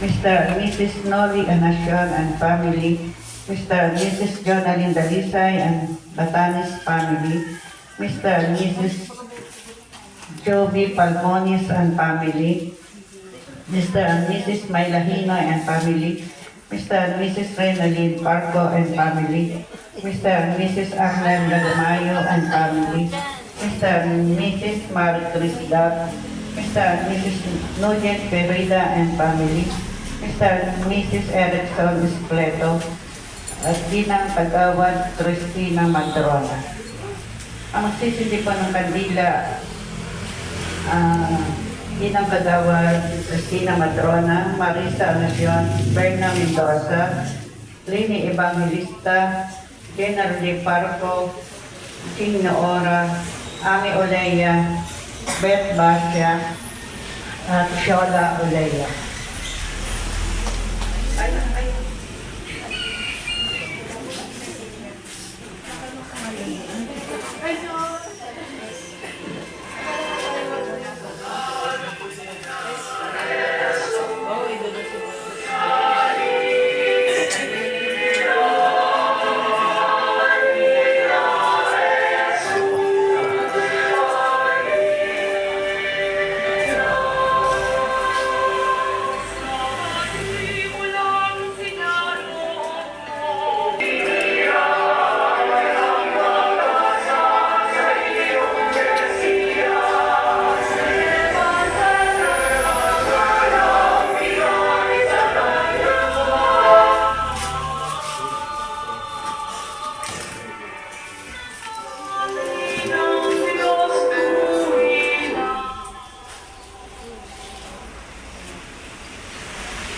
Mr. and Mrs. Noli Anacion and family, Mr. and Mrs. Jonalyn Dalisay and Batanes family, Mr. and Mrs. Joby Palmonis and family, Mr. and Mrs. Maylahino and family, Mr. and Mrs. Renalyn Parco and family, Mr. and Mrs. Arlen Gadamayo and family, Mr. and Mrs. Marie Crisdab, Mr. and Mrs. Nugent Perida and family, Mr. and Mrs. Erickson Espleto, at Dinang Tagawad Cristina Madrona. Ang magsisindi po ng kandila, Dinang Tagawad Cristina Madrona, Marisa Anacion, Berna Mendoza, Lini Evangelista, General Parco, King Noora, Ami Oleya, Beth Basya, at Shola Oleya.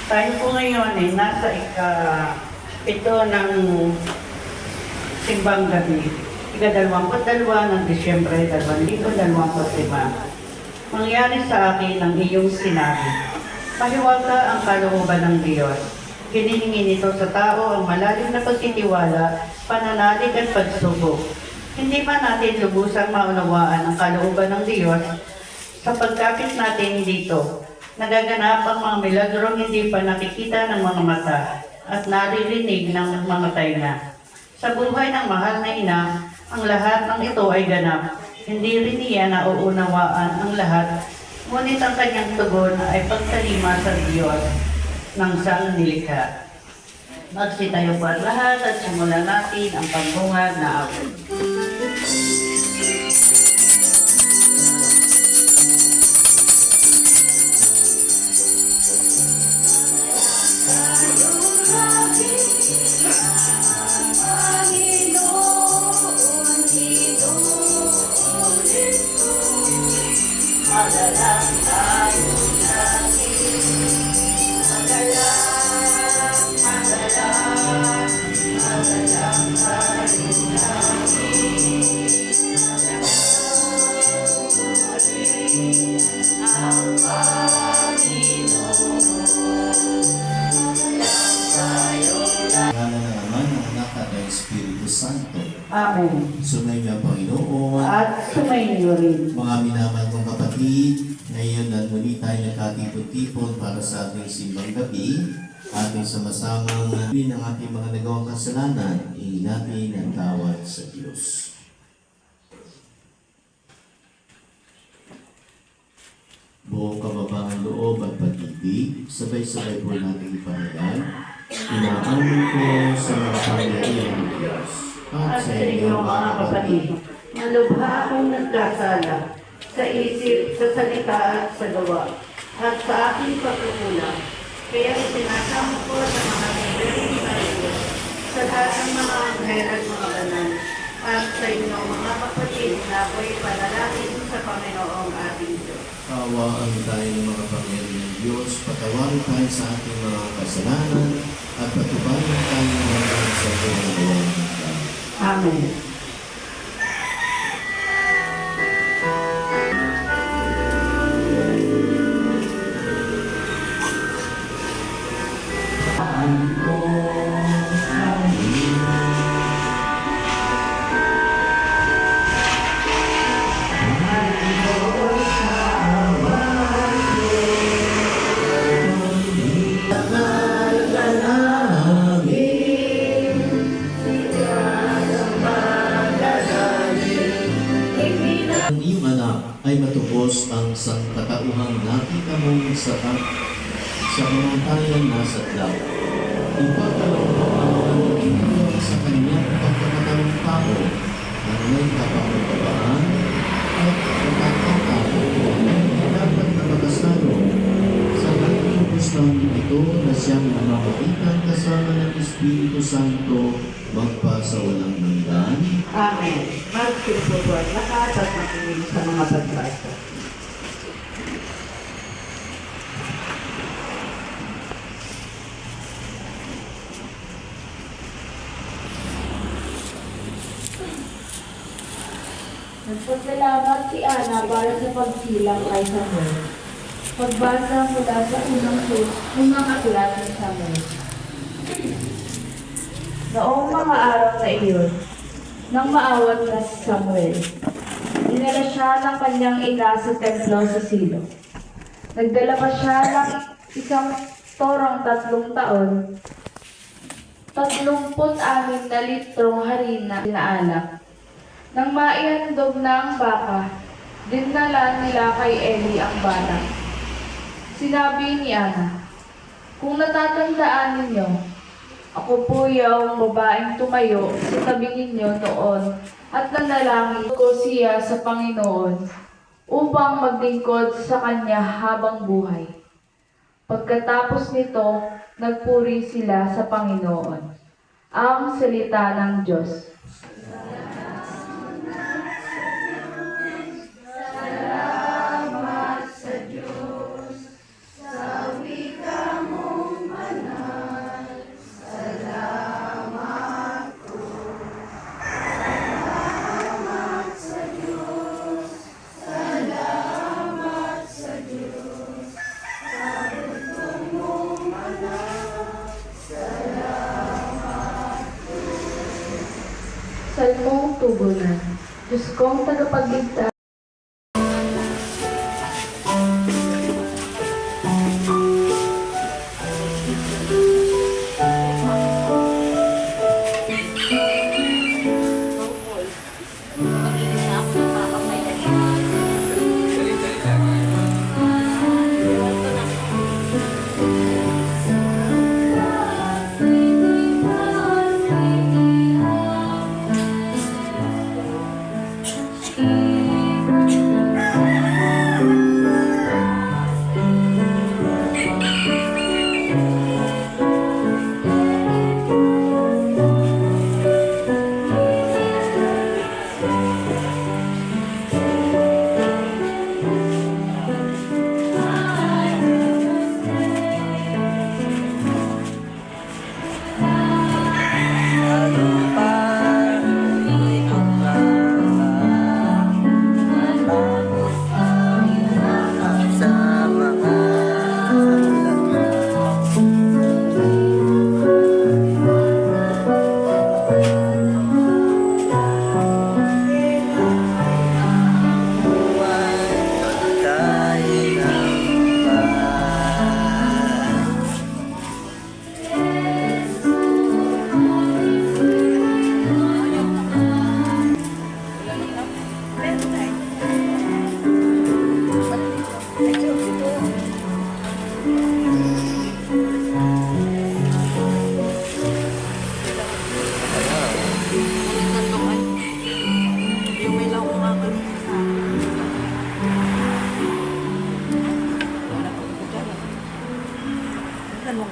Tayo po ngayon ay nasa ito ng Simbang Gabi, ika-22 ng Disyembre 2025. Mangyari sa akin ang iyong sinabi. Mahiwaga ang kalooban ng Diyos. Hinihingi nito sa tao ang malalim na pagtitiwala, pananalig at pagsubok. Hindi man natin lubusang maunawaan ang kalooban ng Diyos sa pagkapit natin dito. Nagaganap ang mga milagrong hindi pa nakikita ng mga mata at naririnig ng mga tainga. Sa buhay ng mahal na ina, ang lahat ng ito ay ganap. Hindi rin niya nauunawaan ang lahat, ngunit ang kanyang tugon ay pagtalima sa Diyos ng siyang nilikha. Magsitayo po at lahat at simulan natin ang pambungad na awit. Espiritu Santo. Amen. Sumayin niyo, Panginoon. At sumayin niyo rin. Mga minamahal kong kapatid, ngayon na muli tayo nagkatipon-tipon para sa ating simbang gabi, ating sama-samang ng ating mga nagawang kasalanan, hingin natin ang tawad sa Diyos. Buong kababaang loob at pag-ibig, sabay-sabay po natin ipangalan. Inaamin ko sa mga pangyayari ng Diyos At sa inyo mga kapatid, malubha akong nagkasala sa isip, sa salita at sa gawa, at sa aking pagkukulang. Kaya isinasamo ko sa mga libreng Maria, sa lahat ng mga anghel at mga banal, at sa inyo mga kapatid na ako'y panalangin sa Panginoong ating Diyos. Kawaan tayo ng mga pangyayari ng Diyos, patawarin tayo sa ating mga kasalanan, at patubayan tayo hanggang sa buong. Amen. sa kamatayan na sadlaw. Ipagkalooban ng sa kanyang pagkakataong tao na may kapakababaan at pagkakataon na dapat na makasalo. Sa natutubos namin ito na siyang namamagitan kasama ng Espiritu Santo magpasawalang hanggan. Amen. Magsipo po ang lahat at makinig sa mga pagbasa. Nagpasalamat si Ana para sa pagsilang kay Samuel. Pagbasa mula sa unang aklat ni Samuel. Noong mga araw na iyon, nang maawat na si Samuel, dinala siya ng kanyang ina sa templo sa Silo. Nagdala pa siya ng isang torong 3 taon, 36 na litrong harina na alak. Nang maihandog na ang baka, dinala nila kay Eli ang bata. Sinabi ni Ana, "Kung natatandaan ninyo, ako po yung babaeng tumayo sa tabi ninyo noon at nanalangin ko siya sa Panginoon upang maglingkod sa kanya habang buhay." Pagkatapos nito, nagpuri sila sa Panginoon. Ang salita ng Diyos. Salmong tugunan. Diyos kong tagapagligtas.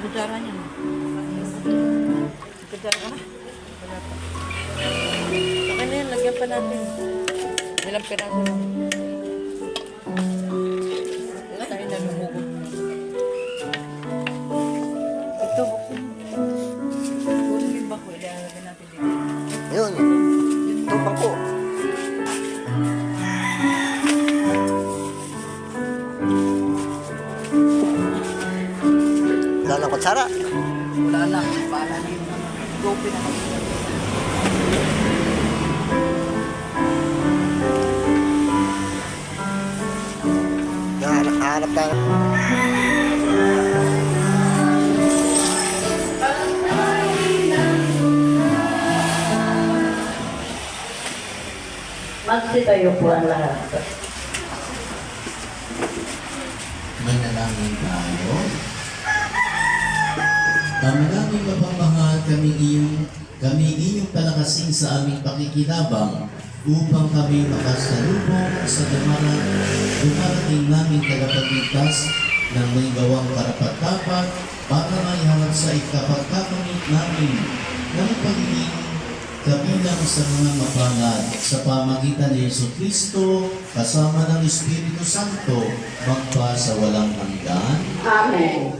Kutsara niya. Kutsara ka na. Okay na yan, lagyan pa natin. Ilang piraso lang. Ito tayo na lumugod. Ito, buksan mo. Buksan yung bako, ilalagyan natin dito. Yun. Ito bako. Wala na kutsara. Wala na, bahala na yun. Gopi na kami. Hanap tayo. Magsitayo po ang lahat. Manalangin ka. tayo. Ama namin mapamahal, kami inyong palakasin sa aming pakikinabang upang kami makasalubong sa dumarating namin tagapagligtas ng may gawang karapat-dapat para maiharap sa ikapagkakamit namin ng pagiging kabilang sa mga mapalad sa pamagitan ni Jesucristo kasama ng Espiritu Santo magpa sa walang hanggan. Amen.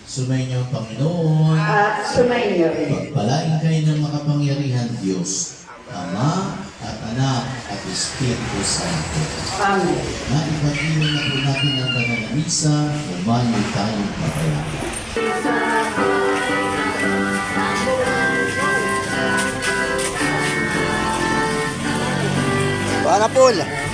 Sumainyo ang Panginoon. At sumainyo rin. Pagpalain kayo ng makapangyarihan Diyos, Ama at Anak at Espiritu Santo. Amen. Na ipag-iwan na po natin ang banal na misa, umayo tayong papayapa. Para Paul.